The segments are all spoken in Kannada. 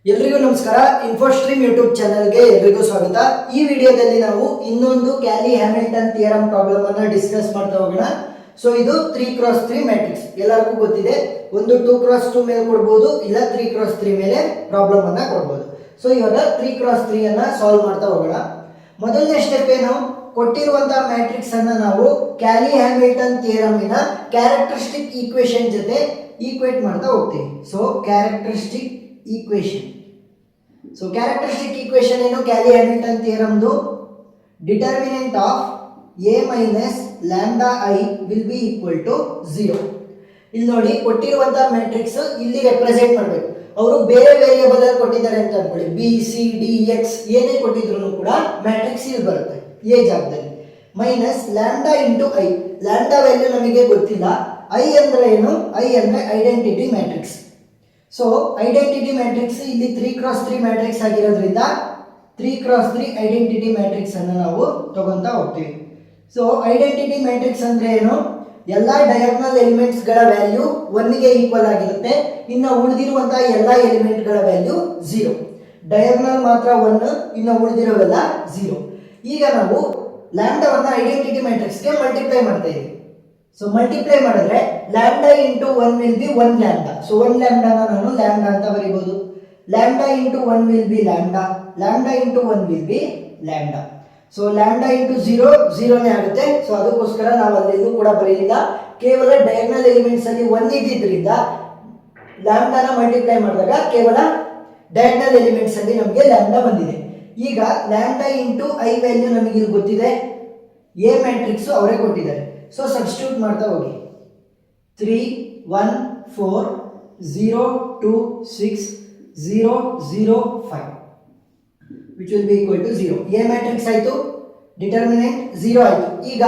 ಎಲ್ರಿಗೂ ನಮಸ್ಕಾರ. ಇನ್ಫೋಸ್ಟ್ರೀಮ್ ಯೂಟ್ಯೂಬ್ ಚಾನಲ್ಗೆ ಎಲ್ರಿಗೂ ಸ್ವಾಗತ. ಈ ವಿಡಿಯೋದಲ್ಲಿ ನಾವು ಇನ್ನೊಂದು ಕ್ಯಾಲಿ ಹ್ಯಾಮಿಲ್ಟನ್ ಥಿಯರಂ ಪ್ರಾಬ್ಲಮ್ ಅನ್ನ ಡಿಸ್ಕಸ್ ಮಾಡ್ತಾ ಹೋಗೋಣ. ಸೊ ಇದು 3x3 ಮ್ಯಾಟ್ರಿಕ್ಸ್ ಎಲ್ಲರಿಗೂ ಗೊತ್ತಿದೆ. ಒಂದು 2x2 ಮೇಲೆ ಕೊಡ್ಬೋದು, ಇಲ್ಲ 3x3 ಮೇಲೆ ಪ್ರಾಬ್ಲಮ್ ಅನ್ನ ಕೊಡ್ಬೋದು. ಸೊ ಇವಾಗ 3x3 ಅನ್ನ ಸಾಲ್ವ್ ಮಾಡ್ತಾ ಹೋಗೋಣ. ಮೊದಲನೇ ಸ್ಟೆಪ್ ಏನು, ಕೊಟ್ಟಿರುವಂತಹ ಮ್ಯಾಟ್ರಿಕ್ಸ್ ಅನ್ನ ನಾವು ಕ್ಯಾಲಿ ಹ್ಯಾಮಿಲ್ಟನ್ ಥಿಯರಮಿನ ಕ್ಯಾರೆಕ್ಟರಿಸ್ಟಿಕ್ ಈಕ್ವೇಶನ್ ಜೊತೆ ಈಕ್ವೇಟ್ ಮಾಡ್ತಾ ಹೋಗ್ತೀವಿ. So characteristic equation. So characteristic equation ಏನು, ಕ್ಯಾಲಿ ಹ್ಯಾಮಿಲ್ಟನ್ ಥಿಯರಮ್ದು determinant of a minus lambda I will be equal to 0. ಇಲ್ಲಿ ನೋಡಿ, ಕೊಟ್ಟಿರುವಂತಹ ಮ್ಯಾಟ್ರಿಕ್ಸ್ ಇಲ್ಲಿ ರೆಪ್ರೆಸೆಂಟ್ ಮಾಡಬೇಕು. ಅವರು ಬೇರೆ ವೇರಿಯೇಬಲ್ ಅಲ್ಲಿ ಕೊಟ್ಟಿದ್ದಾರೆ ಅಂತ ಅನ್ಕೊಳ್ಳಿ, ಬಿ ಸಿ ಡಿ ಎಕ್ಸ್ ಏನೇ ಕೊಟ್ಟಿದ್ರು ಕೂಡ ಮ್ಯಾಟ್ರಿಕ್ಸ್ ಇಲ್ಲಿ ಬರುತ್ತೆ ಎ ಜಾಗದಲ್ಲಿ. Minus lambda into I, lambda value ನಮಗೆ ಗೊತ್ತಿಲ್ಲ. ಐ ಅಂದ್ರೆ ಏನು, ಐ ಅಂದ್ರೆ identity matrix. So identity matrix ಇಲ್ಲಿ 3x3 ಮ್ಯಾಟ್ರಿಕ್ಸ್ ಆಗಿರೋದ್ರಿಂದ 3x3 ಐಡೆಂಟಿಟಿ ಮ್ಯಾಟ್ರಿಕ್ಸ್ ಅನ್ನು ನಾವು ತಗೊಂತಾ ಹೋಗ್ತೀವಿ. ಸೊ ಐಡೆಂಟಿಟಿ ಮ್ಯಾಟ್ರಿಕ್ಸ್ ಅಂದ್ರೆ ಏನು, ಎಲ್ಲ ಡಯಾಗ್ನಲ್ ಎಲಿಮೆಂಟ್ಸ್ ಗಳ ವ್ಯಾಲ್ಯೂ 1 ಗೆ ಈಕ್ವಲ್ ಆಗಿರುತ್ತೆ. ಇನ್ನು ಉಳಿದಿರುವಂತಹ ಎಲ್ಲ ಎಲಿಮೆಂಟ್ ಗಳ ವ್ಯಾಲ್ಯೂ 0. ಡಯಾಗ್ನಲ್ ಮಾತ್ರ 1, ಇನ್ನು ಉಳಿದಿರೋವೆಲ್ಲ 0. ಈಗ ನಾವು ಲ್ಯಾಂಡಾವನ್ನ ಐಡೆಂಟಿಟಿ ಮ್ಯಾಟ್ರಿಕ್ಸ್ ಗೆ ಮಲ್ಟಿಪ್ಲೈ ಮಾಡ್ತಾ ಇದೀವಿ. ಸೊ ಮಲ್ಟಿಪ್ಲೈ ಮಾಡಿದ್ರೆ lambda into 1 will be 1 lambda. So 1 ಲ್ಯಾಂಡಾನ ನಾನು ಲ್ಯಾಂಡಾ ಅಂತ ಬರೀಬಹುದು. Lambda into 1 will be lambda, lambda into 1 will be lambda. So lambda into 0 0ನೇ ಆಗುತ್ತೆ. ಸೊ ಅದಕ್ಕೋಸ್ಕರ ನಾವು ಅಲ್ಲೆಲ್ಲೂ ಕೂಡ ಬರೀಲಿಲ್ಲ. ಕೇವಲ ಡಯಾಗ್ನಲ್ ಎಲಿಮೆಂಟ್ಸ್ ಅಲ್ಲಿ 1 ಇದ್ದಿದ್ರಿಂದ ಲ್ಯಾಂಡಾನ ಮಲ್ಟಿಪ್ಲೈ ಮಾಡಿದಾಗ ಕೇವಲ ಡಯಾಗ್ನಲ್ ಎಲಿಮೆಂಟ್ಸ್ ಅಲ್ಲಿ ನಮಗೆ ಲ್ಯಾಂಡಾ ಬಂದಿದೆ. ಈಗ ಲ್ಯಾಂಡಾ ಇಂಟು ಐ ವ್ಯಾಲ್ಯೂ ನಮಗೆ ಇಲ್ಲಿ ಗೊತ್ತಿದೆ, ಎ ಮ್ಯಾಟ್ರಿಕ್ಸ್ ಅವರೇ ಕೊಟ್ಟಿದ್ದಾರೆ. ಸೊ ಸಬ್ಸ್ಟಿಟ್ಯೂಟ್ ಮಾಡ್ತಾ ಹೋಗಿ. 3 1 4 0 2 6 0 0 5 which will be equal to 0. A matrix ಆಯಿತು, ಡಿಟರ್ಮಿನೆಂಟ್ 0 ಆಯಿತು. ಈಗ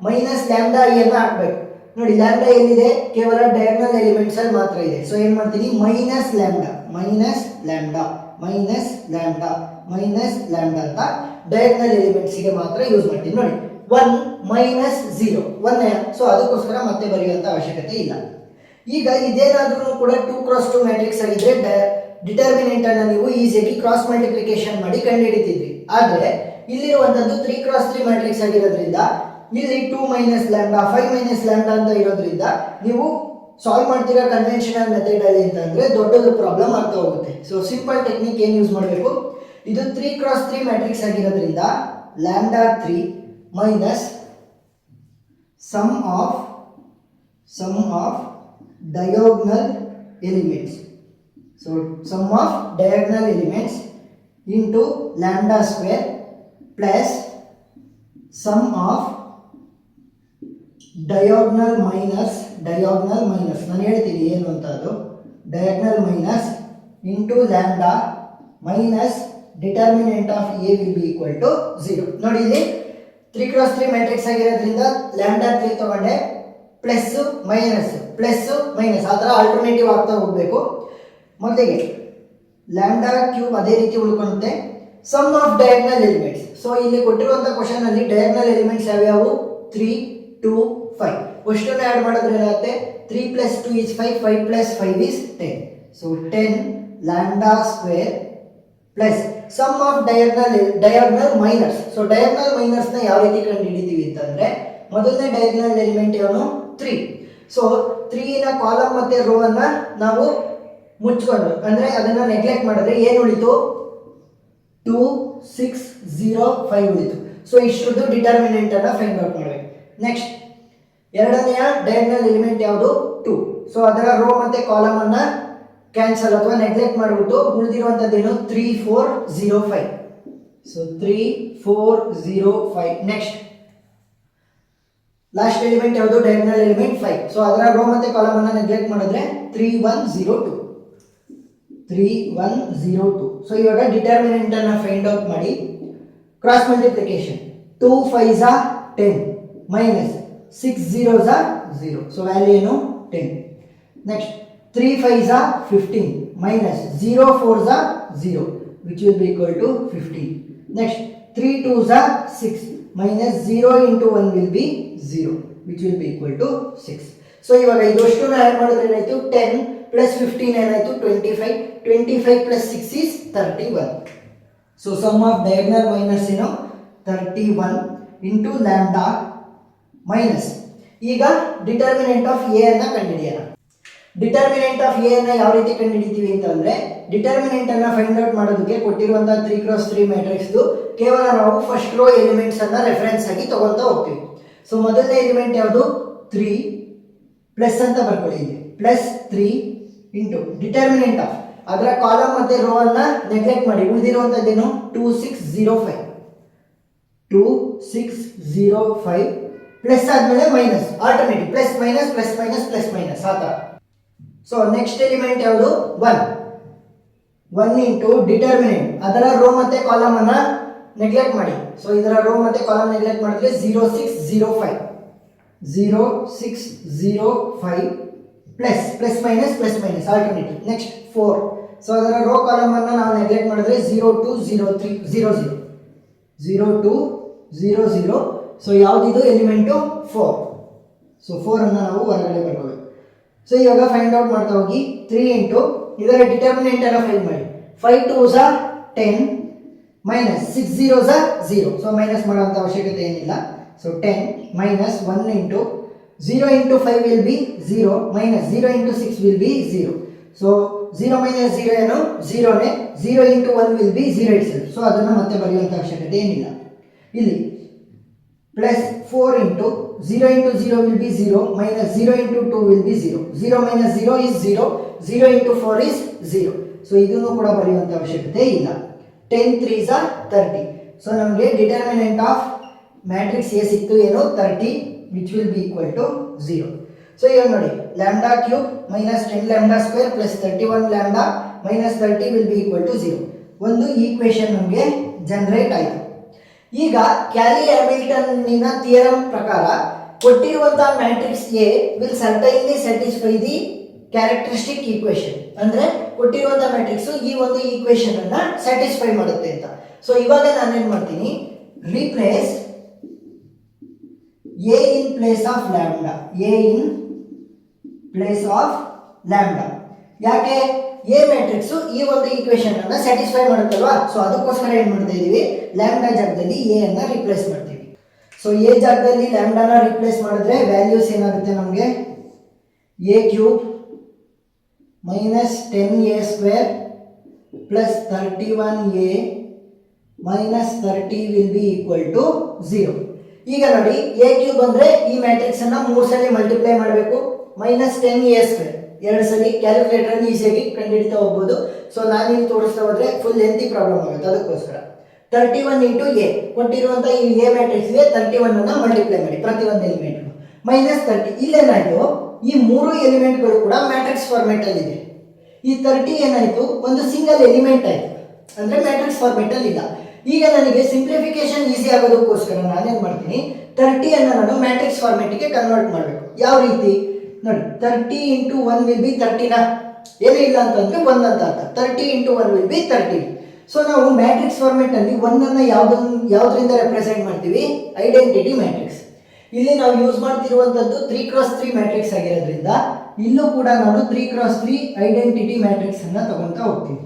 ಮೈನಸ್ ಲ್ಯಾಂಡಾ ಐ ಅನ್ನು ಹಾಕಬೇಕು. ನೋಡಿ, ಲ್ಯಾಂಡಾ ಎಲ್ಲಿದೆ, ಕೇವಲ ಡಯಾಗ್ನಲ್ ಎಲಿಮೆಂಟ್ಸ್ ಅಲ್ಲಿ ಮಾತ್ರ ಇದೆ. ಸೊ ಏನು ಮಾಡ್ತೀನಿ, minus lambda minus lambda minus lambda minus lambda ಅಂತ ಡಯಾಗ್ನಲ್ ಎಲಿಮೆಂಟ್ಸ್ ಗೆ ಮಾತ್ರ ಯೂಸ್ ಮಾಡ್ತೀನಿ. ನೋಡಿ 1 ಮೈನಸ್ 0 1. ಸೊ ಅದಕ್ಕೋಸ್ಕರ ಮತ್ತೆ ಬರೆಯುವಂತ ಅವಶ್ಯಕತೆ ಇಲ್ಲ. ಈಗ ಇದೇನಾದ್ರೂ ಕೂಡ 2x2 ಮ್ಯಾಟ್ರಿಕ್ಸ್ ಆಗಿದ್ರೆ ಡಿಟರ್ಮಿನೆಂಟ್ ಅನ್ನ ನೀವು ಈಸಿಯಾಗಿ ಕ್ರಾಸ್ ಮಲ್ಟಿಪ್ಲಿಕೇಶನ್ ಮಾಡಿ ಕಂಡುಹಿಡಿತಿದ್ರಿ. ಆದ್ರೆ ಇಲ್ಲಿರುವಂತದ್ದು 3x3 ಮ್ಯಾಟ್ರಿಕ್ಸ್ ಆಗಿರೋದ್ರಿಂದ ಇಲ್ಲಿ 2 ಮೈನಸ್ ಲ್ಯಾಂಡಾ 5 ಮೈನಸ್ ಲ್ಯಾಂಡಾ ಅಂತ ಇರೋದ್ರಿಂದ ನೀವು ಸಾಲ್ವ್ ಮಾಡ್ತಿರೋ ಕನ್ವೆನ್ಷನಲ್ ಮೆಥಡ್ ಅಲ್ಲಿ ಅಂತಂದ್ರೆ ದೊಡ್ಡದು ಪ್ರಾಬ್ಲಮ್ ಆಗ್ತಾ ಹೋಗುತ್ತೆ. ಸೊ ಸಿಂಪಲ್ ಟೆಕ್ನಿಕ್ ಏನು ಯೂಸ್ ಮಾಡಬೇಕು, ಇದು 3x3 ಮ್ಯಾಟ್ರಿಕ್ಸ್ ಆಗಿರೋದ್ರಿಂದ lambda 3 minus sum of diagonal elements. So sum of diagonal elements into lambda square plus sum of diagonal minus ನಾನು ಹೇಳ್ತೀನಿ ಏನು ಅಂತ, ಅದು diagonal minus into lambda minus determinant of a will be equal to 0. ನೋಡಿ, ಇಲ್ಲಿ 3x3 ಮ್ಯಾಟ್ರಿಕ್ಸ್ ಆಗಿರೋದ್ರಿಂದ ಲ್ಯಾಂಡಾ 3 ತಗೊಂಡೆ, ಪ್ಲಸ್ ಮೈನಸ್ ಆ ಥರ ಆಲ್ಟರ್ನೇಟಿವ್ ಆಗ್ತಾ ಹೋಗಬೇಕು. ಮೊದಲಿಗೆ ಲ್ಯಾಂಡಾ ಕ್ಯೂಬ್ ಅದೇ ರೀತಿ ಉಳ್ಕೊಳ್ಳುತ್ತೆ. Sum of diagonal elements. So ಇಲ್ಲಿ ಕೊಟ್ಟಿರುವಂಥ ಕ್ವಶನ್ ಅಲ್ಲಿ ಡಯಾಗ್ನಲ್ ಎಲಿಮೆಂಟ್ಸ್ ಯಾವ್ಯಾವು, 3 2 5. ಅಷ್ಟನ್ನು ಆ್ಯಡ್ ಮಾಡಿದ್ರೆ ಏನಾಗುತ್ತೆ, 3 + 2 is 5, 5 + 5 is 10. So 10 lambda square plus sum of diagonal minors. So diagonal minors ನ ಯಾವ ರೀತಿ ಕಂಡು ಹಿಡಿತೀವಿ ಅಂತಂದ್ರೆ, ಮೊದಲನೇ ಡಯಾಗ್ನಲ್ ಎಲಿಮೆಂಟ್ ಏನು, 3. ಸೊ 3 ನ ಕಾಲಮ್ ಮತ್ತೆ ರೋ ಅನ್ನ ನಾವು ಮುಚ್ಕೊಂಡು, ಅಂದ್ರೆ ಅದನ್ನ ನೆಗ್ಲೆಕ್ಟ್ ಮಾಡಿದ್ರೆ ಏನು ಉಳಿತು, 2 6 0 5 ಉಳಿತು. ಸೊ ಇಷ್ಟರದ್ದು ಡಿಟರ್ಮಿನೆಂಟ್ ಅನ್ನ ಫೈಂಡ್ ಔಟ್ ಮಾಡಬೇಕು. ನೆಕ್ಸ್ಟ್ ಎರಡನೆಯ ಡಯಾಗ್ನಲ್ ಎಲಿಮೆಂಟ್ ಯಾವುದು, 2. ಸೊ ಅದರ ರೋ ಮತ್ತೆ ಕಾಲಮ್ ಅನ್ನ ಕ್ಯಾನ್ಸಲ್ ಅಥವಾ ನೆಗ್ಲೆಕ್ಟ್ ಮಾಡಿಬಿಟ್ಟು ಉಳಿದಿರುವಂಥದ್ದೇನು, 3 4 0 5. ಸೊ 3 4 0 5. ನೆಕ್ಸ್ಟ್ ಲಾಸ್ಟ್ ಎಲಿಮೆಂಟ್ ಯಾವುದು, ಡಯಾಗ್ನಲ್ ಎಲಿಮೆಂಟ್ 5. ಸೊ ಅದರ ರೋ ಮತ್ತೆ ಕಾಲಮ್ ಅನ್ನ ನೆಗ್ಲೆಕ್ಟ್ ಮಾಡಿದ್ರೆ 3 1 0 2 3 1 0 2. ಸೊ ಇವಾಗ ಡಿಟರ್ಮಿನೆಂಟ್ ಅನ್ನ ಫೈಂಡ್ ಔಟ್ ಮಾಡಿ cross multiplication. 2 5s are 10 minus 6 0s are 0. So value ಏನು, 10. Next 3 5s are 15 minus 0 4s are 0 which will be equal to 15. Next 3 2s are 6 minus 0 into 1 will be 0 which will be equal to 6. So ಇವಾಗ ಇದಷ್ಟನ್ನು ಆಡ್ ಮಾಡಿದ್ರೆ ಏನಾಯ್ತು, 10 ಪ್ಲಸ್ 15 ಏನಾಯಿತು 25, 25 plus 6 is 31. So sum of diagonal minus ಏನು 31 ಇಂಟು ಲ್ಯಾಂಬ್ಡಾ ಮೈನಸ್. ಈಗ ಡಿಟರ್ಮಿನೆಂಟ್ ಆಫ್ ಎ ಅನ್ನ ಕಂಡುಹಿಡಿಯೋಣ. ಡಿಟರ್ಮಿನೆಂಟ್ ಆಫ್ ಎ ಅನ್ನ ಯಾವ ರೀತಿ ಕಂಡುಹಿಡಿತೀವಿ ಅಂತಂದ್ರೆ, ಡಿಟರ್ಮಿನೆಂಟ್ ಅನ್ನ ಫೈಂಡ್ ಔಟ್ ಮಾಡೋದಕ್ಕೆ ಕೊಟ್ಟಿರುವಂತಹ 3x3 ಮ್ಯಾಟ್ರಿಕ್ಸ್ ಕೇವಲ ನಾವು ಫಸ್ಟ್ ರೋ ಎಲಿಮೆಂಟ್ಸ್ ಅನ್ನ ರೆಫರೆನ್ಸ್ ಆಗಿ ತಗೊಂತಾ ಹೋಗ್ತೀವಿ. ಸೊ ಮೊದಲನೇ ಎಲಿಮೆಂಟ್ ಯಾವುದು 3 ಪ್ಲಸ್ ಅಂತ ಬರ್ಕೊಳ್ಳಿ, ಇಲ್ಲಿ ಪ್ಲಸ್ 3 ಇಂಟು ಡಿಟರ್ಮಿನೆಂಟ್ ಆಫ್ ಅದರ ಕಾಲಮ್ ಮತ್ತೆ ರೋ ಅನ್ನ ನೆಗ್ಲೆಕ್ಟ್ ಮಾಡಿ, ಉಳಿದಿರುವಂತದ್ದೇನು 2605 2605 ಪ್ಲಸ್ ಆದ್ಮೇಲೆ minus, alternative plus minus plus minus plus minus ಆ ಥರ. ಸೊ ನೆಕ್ಸ್ಟ್ ಎಲಿಮೆಂಟ್ ಯಾವುದು 1 ಇಂಟು ಡಿಟರ್ಮಿನೆಂಟ್ ಅದರ ರೋ ಮತ್ತೆ ಕಾಲಮ್ ಅನ್ನ ನೆಗ್ಲೆಕ್ಟ್ ಮಾಡಿ. ಸೊ ಇದರ ರೋ ಮತ್ತೆ ಕಾಲಮ್ ನೆಗ್ಲೆಕ್ಟ್ ಮಾಡಿದ್ರೆ 0605 plus minus alternative. Next 4. So ಅದರ ರೋ ಕಾಲಮ್ ಅನ್ನ ನಾವು ನೆಗ್ಲೆಕ್ಟ್ ಮಾಡಿದ್ರೆ 0200. So ಯಾವುದಿದು element 4. ಸೊ 4 ಅನ್ನು ನಾವು ಹೊರಗಡೆ ಬರ್ಕೋಬೇಕು. ಸೊ ಇವಾಗ ಫೈಂಡ್ ಔಟ್ ಮಾಡ್ತಾ ಹೋಗಿ 3 ಇಂಟು ಇದರ ಡಿಟರ್ಮಿನೆಂಟ್ ಅನ್ನು ಫೈಂಡ್ ಮಾಡಿ. 5 2s are 10 minus 6 0s are 0. So minus ಮಾಡುವಂಥ ಅವಶ್ಯಕತೆ ಏನಿಲ್ಲ. So 10 minus 1 into 0 into 5 will be 0 minus 0 into 6 will be 0. So 0 minus 0 ಏನು 0ನೇ, 0 into 1 will B 0 itself. So ಅದನ್ನು ಮತ್ತೆ ಬರೆಯುವಂಥ ಅವಶ್ಯಕತೆ ಏನಿಲ್ಲ. ಇಲ್ಲಿ plus 4 into 0 into 0 will be 0 minus 0 into 2 will be 0. 0 minus 0 is 0, 0 into 4 is 0. So ಇದನ್ನು ಕೂಡ ಬರೆಯುವಂಥ ಅವಶ್ಯಕತೆ ಇಲ್ಲ. 10 3s are 30. ಸೊ ನಮಗೆ ಡಿಟರ್ಮಿನೆಂಟ್ ಆಫ್ ಮ್ಯಾಟ್ರಿಕ್ಸ್ ಎ ಸಿಕ್ತು ಏನು 30 which will be equal to 0. So ಈಗ ನೋಡಿ lambda cube minus 10 lambda square plus 31 lambda minus 30 will be equal to 0. ಒಂದು ಈಕ್ವೇಶನ್ ನಮಗೆ ಜನರೇಟ್ ಆಯಿತು. ಈಗ ಕ್ಯಾಲಿ ಹ್ಯಾಮಿಲ್ಟನ್ನಿನ ಥಿಯರಮ್ ಪ್ರಕಾರ ಕೊಟ್ಟಿರುವಂತಹ matrix A will certainly satisfy the characteristic equation. ಅಂದ್ರೆ ಕೊಟ್ಟಿರುವಂತಹ ಮ್ಯಾಟ್ರಿಕ್ಸ್ ಈ ಒಂದು ಈಕ್ವೇಶನ್ ಅನ್ನ ಸ್ಯಾಟಿಸ್ಫೈ ಮಾಡುತ್ತೆ ಅಂತ. ಸೊ ಇವಾಗ ನಾನೇನ್ ಮಾಡ್ತೀನಿ, replace A in place of lambda, A in place of lambda. ಯಾಕೆ ಎ ಮ್ಯಾಟ್ರಿಕ್ಸ್ ಈ ಒಂದು ಈಕ್ವೇಶನ್ ಅನ್ನ ಸ್ಯಾಟಿಸ್ಫೈ ಮಾಡುತ್ತಲ್ವಾ. ಸೊ ಅದಕ್ಕೋಸ್ಕರ ಏನ್ ಮಾಡ್ತಾ ಇದೀವಿ, ಲ್ಯಾಂಬ್ಡಾ ಜಾಗದಲ್ಲಿ ಎ ಅನ್ನ ರಿಪ್ಲೇಸ್ ಮಾಡ್ತೀವಿ. ಸೊ ಎ ಜಾಗದಲ್ಲಿ ಲ್ಯಾಂಬ್ಡಾನ ರಿಪ್ಲೇಸ್ ಮಾಡಿದ್ರೆ ವ್ಯಾಲ್ಯೂಸ್ ಏನಾಗುತ್ತೆ ನಮಗೆ, a cube minus 10a square plus 31a minus 30 will be equal to 0. ಈಗ ನೋಡಿ ಎ ಕ್ಯೂಬ್ ಅಂದ್ರೆ ಈ ಮ್ಯಾಟ್ರಿಕ್ಸ್ ಅನ್ನ 3 ಸಲ ಮಲ್ಟಿಪ್ಲೈ ಮಾಡಬೇಕು, ಮೈನಸ್ 10a ಸ್ಕ್ವೇರ್ 2 ಸಲ ಕ್ಯಾಲ್ಕುಲೇಟರ್ ಈಸಿಯಾಗಿ ಕಂಡುಹಿಡಿತಾ ಹೋಗ್ಬೋದು. ಸೊ ನಾನು ಇಲ್ಲಿ ತೋರಿಸ್ತಾ ಹೋದ್ರೆ ಫುಲ್ ಲೆಂತಿ ಪ್ರಾಬ್ಲಮ್ ಆಗುತ್ತೆ. ಅದಕ್ಕೋಸ್ಕರ 31 ಇಂಟು ಎ ಕೊಟ್ಟಿರುವಂತಹ ಈ ಎ ಮ್ಯಾಟ್ರಿಕ್ಸ್ಗೆ 31 ಅನ್ನ ಮಲ್ಟಿಪ್ಲೈ ಮಾಡಿ ಪ್ರತಿಯೊಂದು ಎಲಿಮೆಂಟ್ ಮೈನಸ್ 30. ಇಲ್ಲೇನಾಯ್ತು, ಈ 3 ಎಲಿಮೆಂಟ್ಗಳು ಕೂಡ ಮ್ಯಾಟ್ರಿಕ್ಸ್ ಫಾರ್ಮೆಟ್ ಅಲ್ಲಿ ಇದೆ. ಈ 30 ಏನಾಯ್ತು, ಒಂದು ಸಿಂಗಲ್ ಎಲಿಮೆಂಟ್ ಆಯ್ತು, ಅಂದ್ರೆ ಮ್ಯಾಟ್ರಿಕ್ಸ್ ಫಾರ್ಮೆಟ್ ಅಲ್ಲಿ ಇಲ್ಲ. ಈಗ ನನಗೆ ಸಿಂಪ್ಲಿಫಿಕೇಶನ್ ಈಸಿ ಆಗೋದಕ್ಕೋಸ್ಕರ ನಾನೇನ್ ಮಾಡ್ತೀನಿ, 30 ಅನ್ನ ನಾನು ಮ್ಯಾಟ್ರಿಕ್ಸ್ ಫಾರ್ಮೆಟ್ಗೆ ಕನ್ವರ್ಟ್ ಮಾಡಬೇಕು. ಯಾವ ರೀತಿ ನೋಡಿ, 30 ಇಂಟು 1 ವಿಲ್ ಬಿ 30 ನ ಏನೂ ಇಲ್ಲ ಅಂತಂದ್ರೆ 1 ಅಂತ ಅರ್ಥ. 30 ಇಂಟು 1 ವಿಲ್ ಬಿ 30. ಸೊ ನಾವು ಮ್ಯಾಟ್ರಿಕ್ಸ್ ಫಾರ್ಮೆಟ್ ಅಲ್ಲಿ 1 ಅನ್ನ ಯಾವ್ದ್ರಿಂದ ರೆಪ್ರೆಸೆಂಟ್ ಮಾಡ್ತೀವಿ, ಐಡೆಂಟಿಟಿ ಮ್ಯಾಟ್ರಿಕ್ಸ್. ಇಲ್ಲಿ ನಾವು ಯೂಸ್ ಮಾಡ್ತಿರುವಂತದ್ದು 3x3 ಮ್ಯಾಟ್ರಿಕ್ಸ್ ಆಗಿರೋದ್ರಿಂದ ಇಲ್ಲೂ ಕೂಡ ನಾನು 3x3 ಐಡೆಂಟಿಟಿ ಮ್ಯಾಟ್ರಿಕ್ಸ್ ಅನ್ನ ತಗೊಂತಾ ಹೋಗ್ತೀನಿ.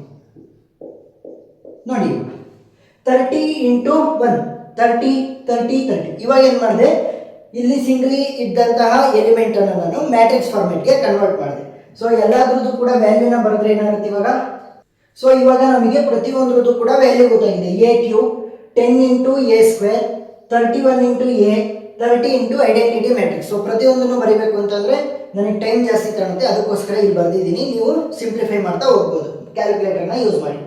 ನೋಡಿ 30 ಇಂಟು 1 30 30 30. ಇವಾಗ ಏನ್ ಮಾಡಿದೆ, ಇಲ್ಲಿ ಸಿಂಗಲಿ ಇದ್ದಂತಹ ಎಲಿಮೆಂಟ್ ಅನ್ನು ನಾನು ಮ್ಯಾಟ್ರಿಕ್ಸ್ ಫಾರ್ಮೆಟ್ಗೆ ಕನ್ವರ್ಟ್ ಮಾಡಿದೆ. ಸೊ ಎಲ್ಲಾದ್ರದ್ದು ಕೂಡ ವ್ಯಾಲ್ಯೂನ ಬರೆದ್ರೆ ಏನಾಗುತ್ತೆ ಇವಾಗ. ಸೊ ಇವಾಗ ನಮಗೆ ಪ್ರತಿಯೊಂದ್ರದ್ದು ಕೂಡ ವ್ಯಾಲ್ಯೂ ಗೊತ್ತಾಗಿದೆ. A cube 10 into A square 31 into A 30 into identity matrix. So ಪ್ರತಿಯೊಂದನ್ನು ಬರೀಬೇಕು ಅಂತಂದ್ರೆ ನನಗೆ ಟೈಮ್ ಜಾಸ್ತಿ ತಗೊಳುತ್ತೆ, ಅದಕ್ಕೋಸ್ಕರ ಇಲ್ಲಿ ಬರೆದಿದ್ದೀನಿ. ನೀವು ಸಿಂಪ್ಲಿಫೈ ಮಾಡ್ತಾ ಹೋಗ್ಬೋದು ಕ್ಯಾಲ್ಕುಲೇಟರ್ನ ಯೂಸ್ ಮಾಡಿ.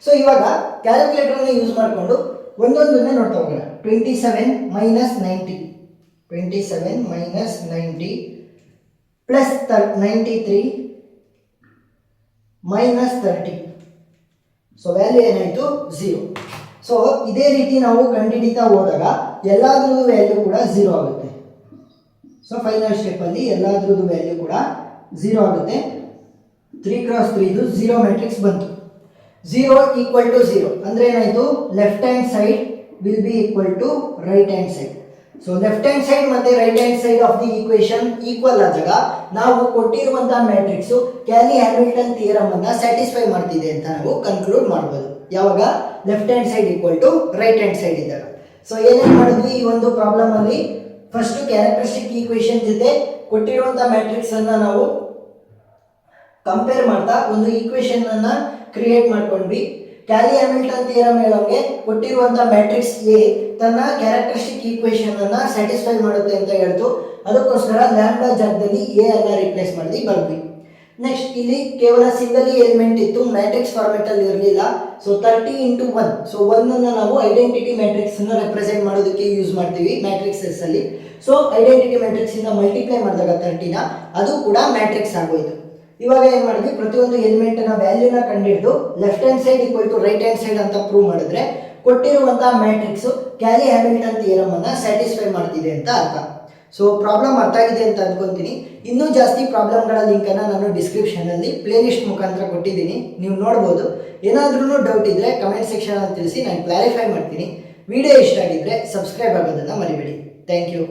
ಸೊ ಇವಾಗ ಕ್ಯಾಲ್ಕುಲೇಟರ್ನ ಯೂಸ್ ಮಾಡಿಕೊಂಡು ಒಂದೊಂದನ್ನೇ ನೋಡ್ತಾ ಹೋಗೋಣ. 27 minus 90 27 minus 90 plus 93 minus 30. So value ಏನಾಯಿತು 0. ಸೊ ಇದೇ ರೀತಿ ನಾವು ಕಂಡುಹಿಡಿತಾ ಹೋದಾಗ ಎಲ್ಲಾದ್ರದ್ದು ವ್ಯಾಲ್ಯೂ ಕೂಡ 0 ಆಗುತ್ತೆ. ಸೊ ಫೈನಲ್ ಸ್ಟೆಪ್ಪಲ್ಲಿ ಎಲ್ಲಾದ್ರದ್ದು ವ್ಯಾಲ್ಯೂ ಕೂಡ 0 ಆಗುತ್ತೆ. 3x3 ಇದು 0 ಮ್ಯಾಟ್ರಿಕ್ಸ್ ಬಂತು. 0 ಈಕ್ವಲ್ ಟು 0 ಅಂದರೆ ಏನಾಯಿತು, left hand side will be equal to right hand side. So left hand side ಮತ್ತೆ right hand side of the equation equal ಆದಾಗ ನಾವು ಕೊಟ್ಟಿರುವಂತಹ ಮ್ಯಾಟ್ರಿಕ್ಸ್ ಕ್ಯಾಲಿ ಹ್ಯಾಮಿಲ್ಟನ್ ಥಿಯರಮ್ ಅನ್ನ ಸ್ಯಾಟಿಸ್ಫೈ ಮಾಡ್ತಿದೆ ಅಂತ ನಾವು ಕನ್ಕ್ಲೂಡ್ ಮಾಡಬಹುದು. ಯಾವಾಗ left hand side equal to right hand side ಇದ್ದಾಗ. ಸೊ ಏನೇನು ಮಾಡಿದ್ವಿ ಈ ಒಂದು ಪ್ರಾಬ್ಲಮ್ ಅಲ್ಲಿ, ಫಸ್ಟ್ ಕ್ಯಾರೆಕ್ಟರಿಸ್ಟಿಕ್ ಈಕ್ವೇಶನ್ ಜೊತೆ ಕೊಟ್ಟಿರುವಂತಹ ಮ್ಯಾಟ್ರಿಕ್ಸ್ ಅನ್ನ ನಾವು ಕಂಪೇರ್ ಮಾಡ್ತಾ ಒಂದು ಈಕ್ವೇಶನ್ ಅನ್ನ ಕ್ರಿಯೇಟ್ ಮಾಡ್ಕೊಂಡ್ವಿ. ಕ್ಯಾಲಿ ಹ್ಯಾಮಿಲ್ಟನ್ ಥಿಯರಮ್ ಹೇಳೋಂಗೆ ಕೊಟ್ಟಿರುವಂತಹ ಮ್ಯಾಟ್ರಿಕ್ಸ್ ಎ ತನ್ನ ಕ್ಯಾರೆಕ್ಟರಿಸ್ಟಿಕ್ ಈಕ್ವೇಶನ್ ಅನ್ನ ಸ್ಯಾಟಿಸ್ಫೈ ಮಾಡುತ್ತೆ ಅಂತ ಹೇಳ್ತು. ಅದಕ್ಕೋಸ್ಕರ ಲ್ಯಾಂಬ್ಡಾ ಜಾಗದಲ್ಲಿ ಎ ಅನ್ನ ರಿಪ್ಲೇಸ್ ಮಾಡಿ ಬರ್ದ್ವಿ. ನೆಕ್ಸ್ಟ್ ಇಲ್ಲಿ ಕೇವಲ ಸಿಂಗಲ್ ಎಲಿಮೆಂಟ್ ಇತ್ತು, ಮ್ಯಾಟ್ರಿಕ್ಸ್ ಫಾರ್ಮೆಟ್ ಅಲ್ಲಿ ಇರಲಿಲ್ಲ. ಸೊ 30 into 1, ಸೊ 1 ಅನ್ನ ನಾವು ಐಡೆಂಟಿಟಿ ಮ್ಯಾಟ್ರಿಕ್ಸ್ ಅನ್ನ ರೆಪ್ರೆಸೆಂಟ್ ಮಾಡೋದಕ್ಕೆ ಯೂಸ್ ಮಾಡ್ತೀವಿ ಮ್ಯಾಟ್ರಿಕ್ಸಸ್ ಅಲ್ಲಿ. ಸೊ ಐಡೆಂಟಿಟಿ ಮ್ಯಾಟ್ರಿಕ್ಸ್ ಇಂದ ಮಲ್ಟಿಪ್ಲೈ ಮಾಡಿದಾಗ 30ನ ಅದು ಕೂಡ ಮ್ಯಾಟ್ರಿಕ್ಸ್ ಆಗೋಯ್ತು. ಇವಾಗ ಏನ್ ಮಾಡಿದ್ವಿ, ಪ್ರತಿಯೊಂದು ಎಲಿಮೆಂಟ್ ನ ವ್ಯಾಲ್ಯೂನ ಕಂಡಿಡಿದು left hand side equal to right hand side ಅಂತ ಪ್ರೂವ್ ಮಾಡಿದ್ರೆ ಕೊಟ್ಟಿರುವಂತಹ ಮ್ಯಾಟ್ರಿಕ್ಸ್ ಕ್ಯಾಲಿ ಹ್ಯಾಮಿಲ್ಟನ್ ಥಿಯರಮ್ ಅನ್ನ ಸ್ಯಾಟಿಸ್ಫೈ ಮಾಡ್ತಿದೆ ಅಂತ ಅರ್ಥ. ಸೊ ಪ್ರಾಬ್ಲಮ್ ಅರ್ಥ ಆಗಿದೆ ಅಂತ ಅನ್ಕೊಂತೀನಿ. ಇನ್ನೂ ಜಾಸ್ತಿ ಪ್ರಾಬ್ಲಮ್ಗಳ ಲಿಂಕ್ ಅನ್ನ ನಾನು ಡಿಸ್ಕ್ರಿಪ್ಷನ್ ಅಲ್ಲಿ ಪ್ಲೇಲಿಸ್ಟ್ ಮುಖಾಂತರ ಕೊಟ್ಟಿದ್ದೀನಿ, ನೀವು ನೋಡ್ಬೋದು. ಏನಾದ್ರೂ ಡೌಟ್ ಇದ್ರೆ ಕಮೆಂಟ್ ಸೆಕ್ಷನ್ ಅಲ್ಲಿ ತಿಳಿಸಿ, ನಾನು ಕ್ಲಾರಿಫೈ ಮಾಡ್ತೀನಿ. ವಿಡಿಯೋ ಇಷ್ಟ ಆಗಿದ್ರೆ ಸಬ್ಸ್ಕ್ರೈಬ್ ಆಗೋದನ್ನ ಮರಿಬೇಡಿ. Thank you.